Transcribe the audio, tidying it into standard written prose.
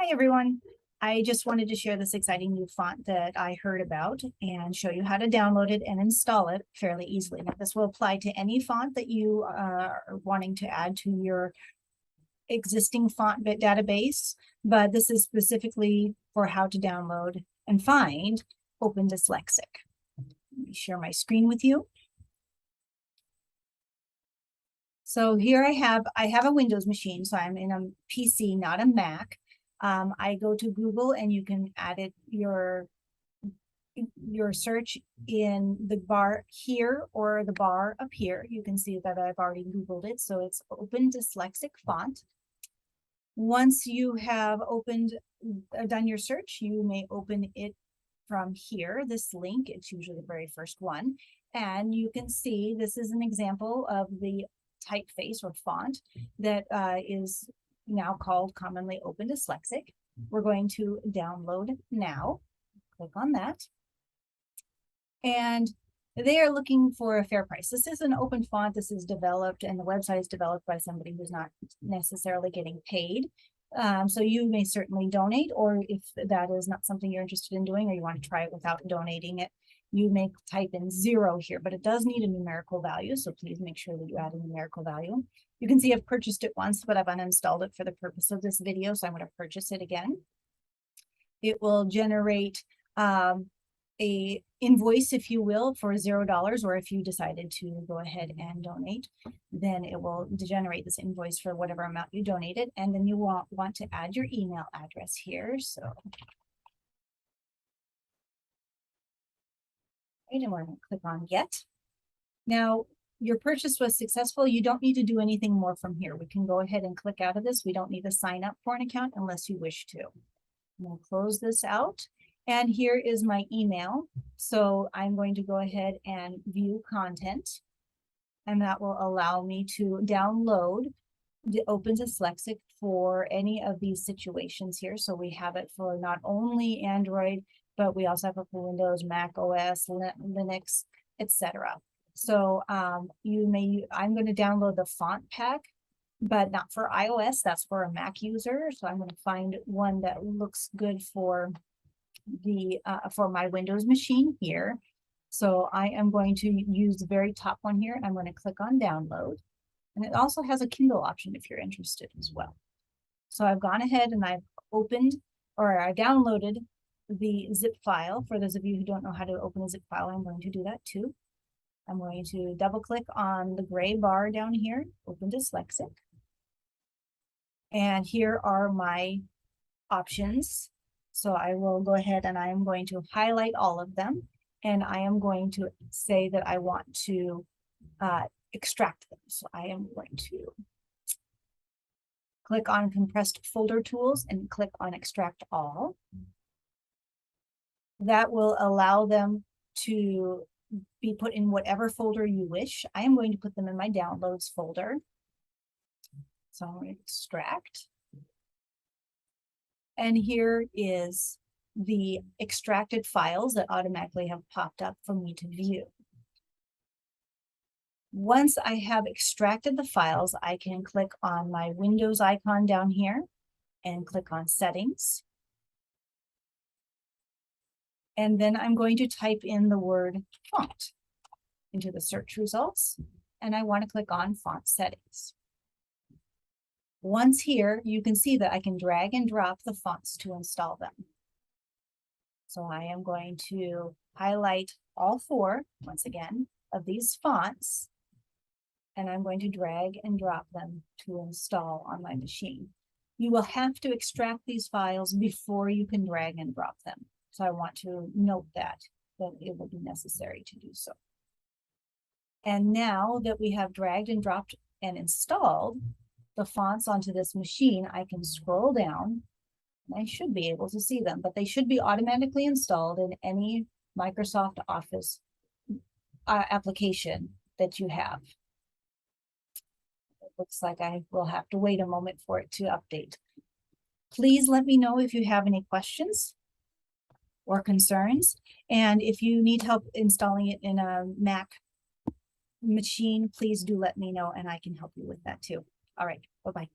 Hi, everyone. I just wanted to share this exciting new font that I heard about and show you how to download it and install it fairly easily. Now, this will apply to any font that you are wanting to add to your existing font database, but this is specifically for how to download and find Open Dyslexic. Let me share my screen with you. So here I have a Windows machine, so I'm in a PC, not a Mac. I go to Google and you can add it your search in the bar here or the bar up here. You can see that I've already Googled it. So it's Open Dyslexic Font. Once you have done your search, you may open it from here, this link. It's usually the very first one. And you can see this is an example of the typeface or font that is now called commonly Open Dyslexic. We're going to download now. Click on that. And they are looking for a fair price. This is an open font. This is developed, and the website is developed by somebody who's not necessarily getting paid. So you may certainly donate, or if that is not something you're interested in doing, or you want to try it without donating it, you may type in 0 here, but it does need a numerical value. So please make sure that you add a numerical value. You can see I've purchased it once, but I've uninstalled it for the purpose of this video. So I'm going to purchase it again. It will generate a invoice, if you will, for $0, or if you decided to go ahead and donate, then it will generate this invoice for whatever amount you donated. And then you want to add your email address here. So and we're going to click on Get. Now, your purchase was successful. You don't need to do anything more from here. We can go ahead and click out of this. We don't need to sign up for an account unless you wish to. I'm going to close this out. And here is my email. So I'm going to go ahead and view content. And that will allow me to download the Open Dyslexic for any of these situations here. So we have it for not only Android, but we also have it for Windows, Mac OS, Linux, etc. So I'm going to download the font pack, but not for iOS. That's for a Mac user. So I'm going to find one that looks good for the for my Windows machine here. So I am going to use the very top one here. I'm going to click on download. And it also has a Kindle option if you're interested as well. So I've gone ahead and I've I downloaded the zip file. For those of you who don't know how to open a zip file, I'm going to do that too. I'm going to double click on the gray bar down here, Open Dyslexic. And here are my options. So I will go ahead and I am going to highlight all of them. And I am going to say that I want to extract them. So I am going to click on Compressed Folder Tools and click on Extract All. That will allow them to be put in whatever folder you wish. I am going to put them in my Downloads folder. So I'm going to extract. And here is the extracted files that automatically have popped up for me to view. Once I have extracted the files, I can click on my Windows icon down here and click on Settings. And then I'm going to type in the word font into the search results, and I want to click on Font Settings. Once here, you can see that I can drag and drop the fonts to install them. So I am going to highlight all 4, once again, of these fonts, and I'm going to drag and drop them to install on my machine. You will have to extract these files before you can drag and drop them. So I want to note that it will be necessary to do so. And now that we have dragged and dropped and installed the fonts onto this machine, I can scroll down and I should be able to see them, but they should be automatically installed in any Microsoft Office application that you have. It looks like I will have to wait a moment for it to update. Please let me know if you have any questions or concerns. And if you need help installing it in a Mac machine, please do let me know and I can help you with that too. All right, bye-bye.